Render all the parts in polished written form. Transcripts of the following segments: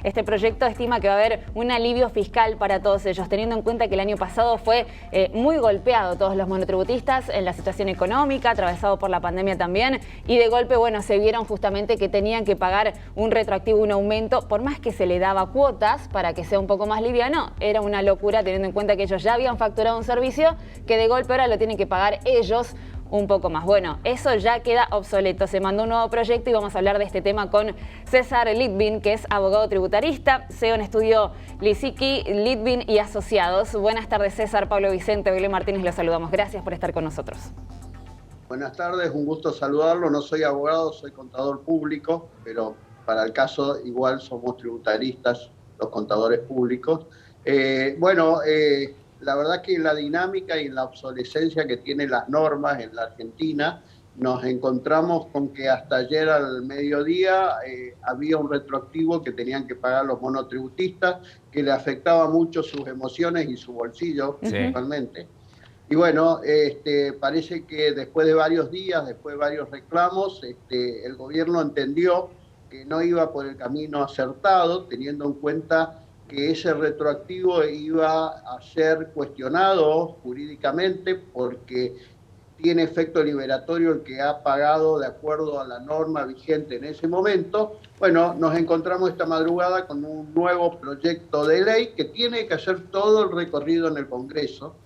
Este proyecto estima que va a haber un alivio fiscal para todos ellos, teniendo en cuenta que el año pasado fue muy golpeado todos los monotributistas en la situación económica, atravesado por la pandemia también, y de golpe, bueno, se vieron justamente que tenían que pagar un retroactivo, un aumento, por más que se le daba cuotas para que sea un poco más liviano, era una locura teniendo en cuenta que ellos ya habían facturado un servicio que de golpe ahora lo tienen que pagar ellos un poco más. Bueno, eso ya queda obsoleto. Se mandó un nuevo proyecto y vamos a hablar de este tema con César Litvin, que es abogado tributarista, CEO en estudio Lisicki, Litvin y Asociados. Buenas tardes, César. Pablo Vicente, Belén Martínez, los saludamos. Gracias por estar con nosotros. Buenas tardes, un gusto saludarlo. No soy abogado, soy contador público, pero para el caso igual somos tributaristas, los contadores públicos. La verdad que la dinámica y la obsolescencia que tienen las normas en la Argentina, nos encontramos con que hasta ayer al mediodía había un retroactivo que tenían que pagar los monotributistas, que le afectaba mucho sus emociones y su bolsillo principalmente. Y bueno, parece que después de varios días, después de varios reclamos, el gobierno entendió que no iba por el camino acertado, teniendo en cuenta que ese retroactivo iba a ser cuestionado jurídicamente porque tiene efecto liberatorio el que ha pagado de acuerdo a la norma vigente en ese momento. Bueno, nos encontramos esta madrugada con un nuevo proyecto de ley que tiene que hacer todo el recorrido en el Congreso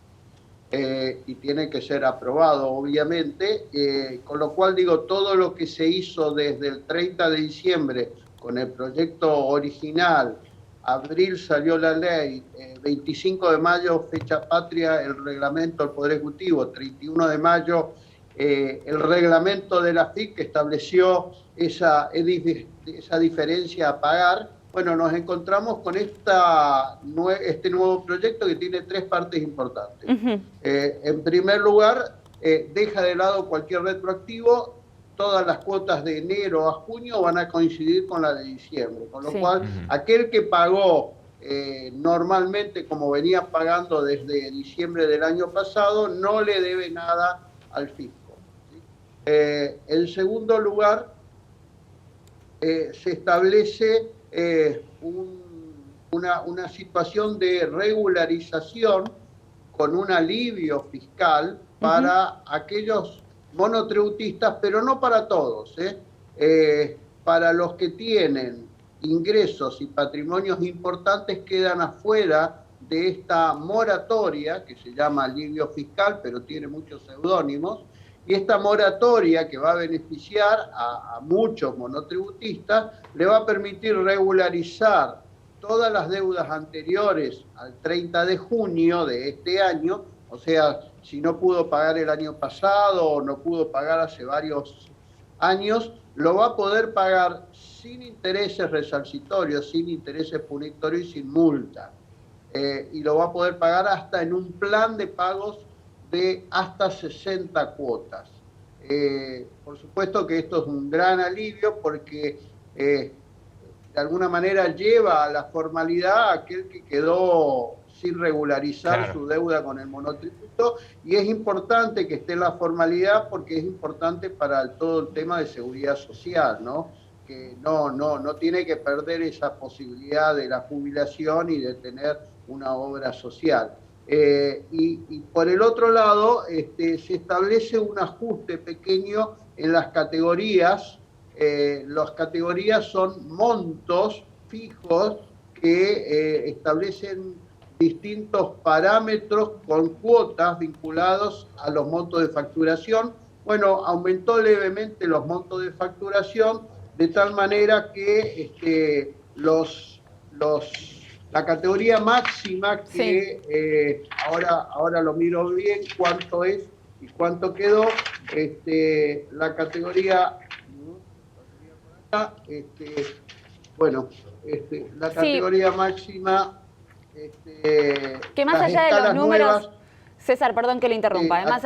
y tiene que ser aprobado, obviamente, con lo cual digo, todo lo que se hizo desde el 30 de diciembre con el proyecto original, abril salió la ley, 25 de mayo, fecha patria, el reglamento del Poder Ejecutivo, 31 de mayo, el reglamento de la FIC que estableció esa diferencia a pagar. Bueno, nos encontramos con este nuevo proyecto que tiene tres partes importantes. En primer lugar, deja de lado cualquier retroactivo. Todas las cuotas de enero a junio van a coincidir con la de diciembre, con lo cual aquel que pagó normalmente como venía pagando desde diciembre del año pasado no le debe nada al fisco. En segundo lugar, se establece una situación de regularización con un alivio fiscal para aquellos monotributistas, pero no para todos, para los que tienen ingresos y patrimonios importantes quedan afuera de esta moratoria, que se llama alivio fiscal, pero tiene muchos seudónimos, y esta moratoria que va a beneficiar a muchos monotributistas, le va a permitir regularizar todas las deudas anteriores al 30 de junio de este año, o sea, si no pudo pagar el año pasado o no pudo pagar hace varios años, lo va a poder pagar sin intereses resarcitorios, sin intereses punitorios y sin multa. Y lo va a poder pagar hasta en un plan de pagos de hasta 60 cuotas. Por supuesto que esto es un gran alivio porque de alguna manera lleva a la formalidad a aquel que quedó sin regularizar su deuda con el monotributo, y es importante que esté en la formalidad porque es importante para todo el tema de seguridad social, ¿no? Que no tiene que perder esa posibilidad de la jubilación y de tener una obra social. Y por el otro lado, se establece un ajuste pequeño en las categorías. Las categorías son montos fijos que establecen distintos parámetros con cuotas vinculados a los montos de facturación. Bueno, aumentó levemente los montos de facturación de tal manera que la categoría máxima que ahora lo miro bien cuánto es y cuánto quedó, la categoría la categoría máxima, que más allá de los números, César, perdón que le interrumpa, más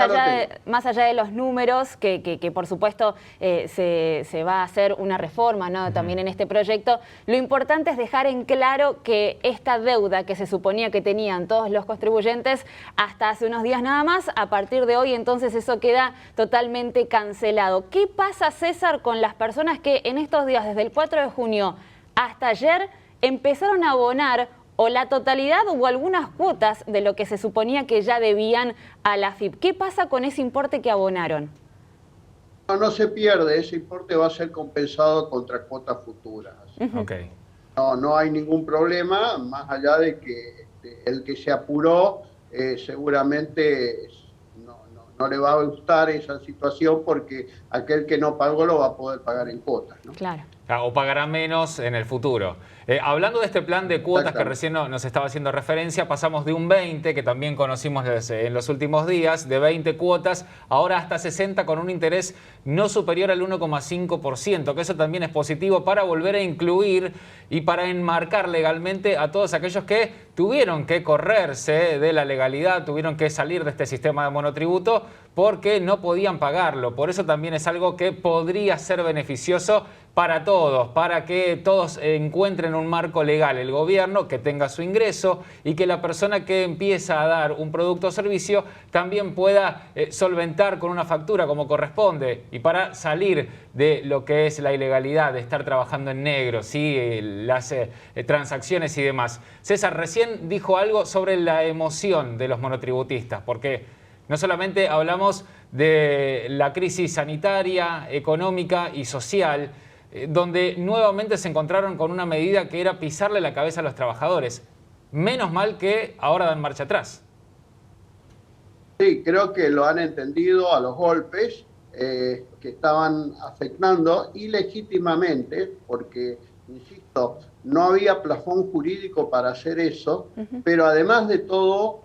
allá de los números, que por supuesto se va a hacer una reforma, ¿no? También en este proyecto, lo importante es dejar en claro que esta deuda que se suponía que tenían todos los contribuyentes hasta hace unos días nada más, a partir de hoy entonces eso queda totalmente cancelado. ¿Qué pasa, César, con las personas que en estos días, desde el 4 de junio hasta ayer, empezaron a abonar o la totalidad o algunas cuotas de lo que se suponía que ya debían a la AFIP. ¿Qué pasa con ese importe que abonaron? No se pierde, ese importe va a ser compensado contra cuotas futuras. Okay. No hay ningún problema, más allá de que el que se apuró seguramente no le va a gustar esa situación, porque aquel que no pagó lo va a poder pagar en cuotas, ¿no? Claro. O pagará menos en el futuro. Hablando de este plan de cuotas que recién nos estaba haciendo referencia, pasamos de un 20, que también conocimos en los últimos días, de 20 cuotas, ahora hasta 60 con un interés no superior al 1,5%, que eso también es positivo para volver a incluir y para enmarcar legalmente a todos aquellos que tuvieron que correrse de la legalidad, tuvieron que salir de este sistema de monotributo porque no podían pagarlo. Por eso también es algo que podría ser beneficioso para todos, para que todos encuentren un marco legal, el gobierno que tenga su ingreso y que la persona que empieza a dar un producto o servicio también pueda solventar con una factura como corresponde, y para salir de lo que es la ilegalidad, de estar trabajando en negro, ¿sí? Las transacciones y demás. César, recién dijo algo sobre la emoción de los monotributistas, porque no solamente hablamos de la crisis sanitaria, económica y social, donde nuevamente se encontraron con una medida que era pisarle la cabeza a los trabajadores. Menos mal que ahora dan marcha atrás. Sí, creo que lo han entendido a los golpes que estaban afectando ilegítimamente, porque, insisto, no había plafón jurídico para hacer eso, pero además de todo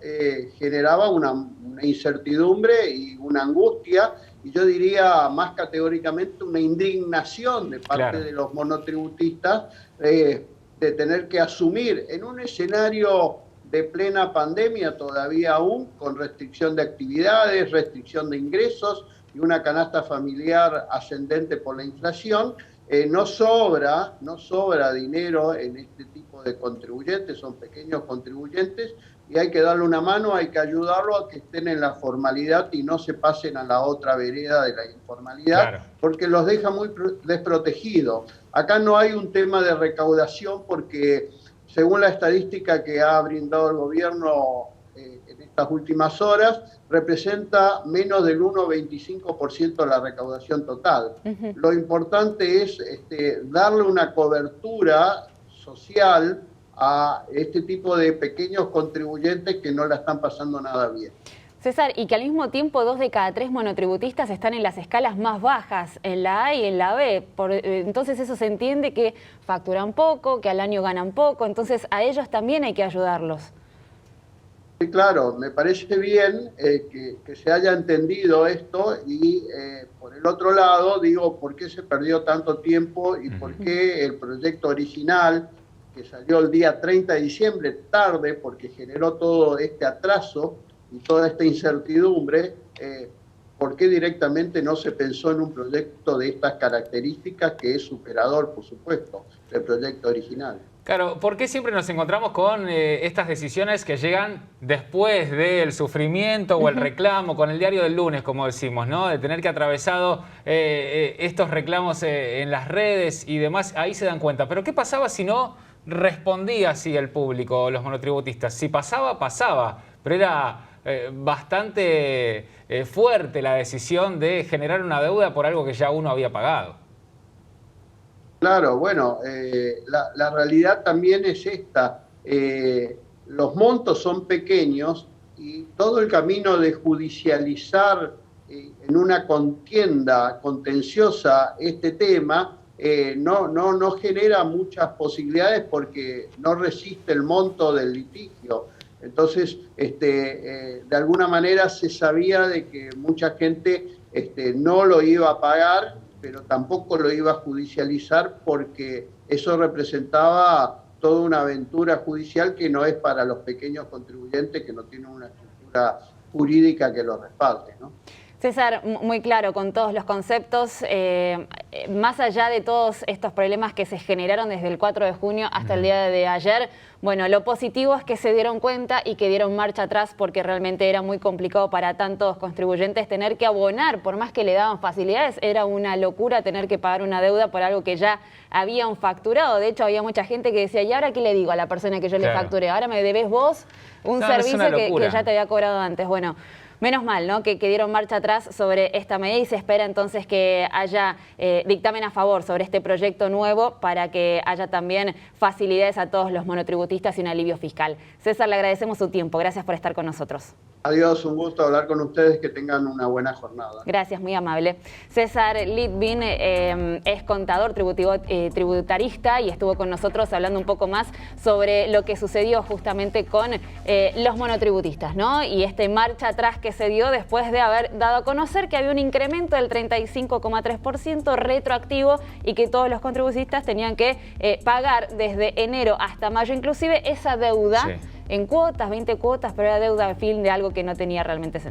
generaba una incertidumbre y una angustia, y yo diría más categóricamente una indignación de parte de los monotributistas de tener que asumir en un escenario de plena pandemia todavía aún, con restricción de actividades, restricción de ingresos y una canasta familiar ascendente por la inflación. No sobra dinero en este tipo de contribuyentes, son pequeños contribuyentes, y hay que darle una mano, hay que ayudarlo a que estén en la formalidad y no se pasen a la otra vereda de la informalidad, porque los deja muy desprotegidos. Acá no hay un tema de recaudación, porque según la estadística que ha brindado el gobierno en estas últimas horas, representa menos del 1,25% de la recaudación total. Lo importante es darle una cobertura social a este tipo de pequeños contribuyentes que no la están pasando nada bien. César, y que al mismo tiempo 2 de cada 3 monotributistas están en las escalas más bajas, en la A y en la B. Entonces eso se entiende que facturan poco, que al año ganan poco, entonces a ellos también hay que ayudarlos. Sí, claro, me parece bien que se haya entendido esto, y por el otro lado digo, ¿por qué se perdió tanto tiempo y por qué el proyecto original, que salió el día 30 de diciembre, tarde, porque generó todo este atraso y toda esta incertidumbre, por qué directamente no se pensó en un proyecto de estas características, que es superador, por supuesto, del proyecto original? Claro, ¿por qué siempre nos encontramos con estas decisiones que llegan después del sufrimiento o el reclamo, con el diario del lunes, como decimos, ¿no? De tener que atravesado estos reclamos en las redes y demás, ahí se dan cuenta. Pero ¿qué pasaba si no respondía así el público, los monotributistas? Si pasaba, pasaba, pero era bastante fuerte la decisión de generar una deuda por algo que ya uno había pagado. Claro, bueno, la realidad también es esta. Los montos son pequeños y todo el camino de judicializar en una contienda contenciosa este tema no genera muchas posibilidades, porque no resiste el monto del litigio. Entonces, de alguna manera se sabía de que mucha gente no lo iba a pagar, pero tampoco lo iba a judicializar, porque eso representaba toda una aventura judicial que no es para los pequeños contribuyentes que no tienen una estructura jurídica que los respalde, ¿no? César, muy claro con todos los conceptos, más allá de todos estos problemas que se generaron desde el 4 de junio hasta el día de ayer, bueno, lo positivo es que se dieron cuenta y que dieron marcha atrás porque realmente era muy complicado para tantos contribuyentes tener que abonar, por más que le daban facilidades, era una locura tener que pagar una deuda por algo que ya habían facturado. De hecho, había mucha gente que decía, ¿y ahora qué le digo a la persona que yo le facturé? Ahora me debes vos un servicio que ya te había cobrado antes. Bueno, menos mal, ¿no? Que dieron marcha atrás sobre esta medida y se espera entonces que haya dictamen a favor sobre este proyecto nuevo para que haya también facilidades a todos los monotributistas y un alivio fiscal. César, le agradecemos su tiempo. Gracias por estar con nosotros. Adiós, un gusto hablar con ustedes, que tengan una buena jornada. Gracias, muy amable. César Litvin es contador tributarista y estuvo con nosotros hablando un poco más sobre lo que sucedió justamente con los monotributistas, ¿no? Y este marcha atrás que se dio después de haber dado a conocer que había un incremento del 35,3% retroactivo y que todos los contribuyentes tenían que pagar desde enero hasta mayo inclusive esa deuda en cuotas, 20 cuotas, pero era deuda en fin de algo que no tenía realmente sentido.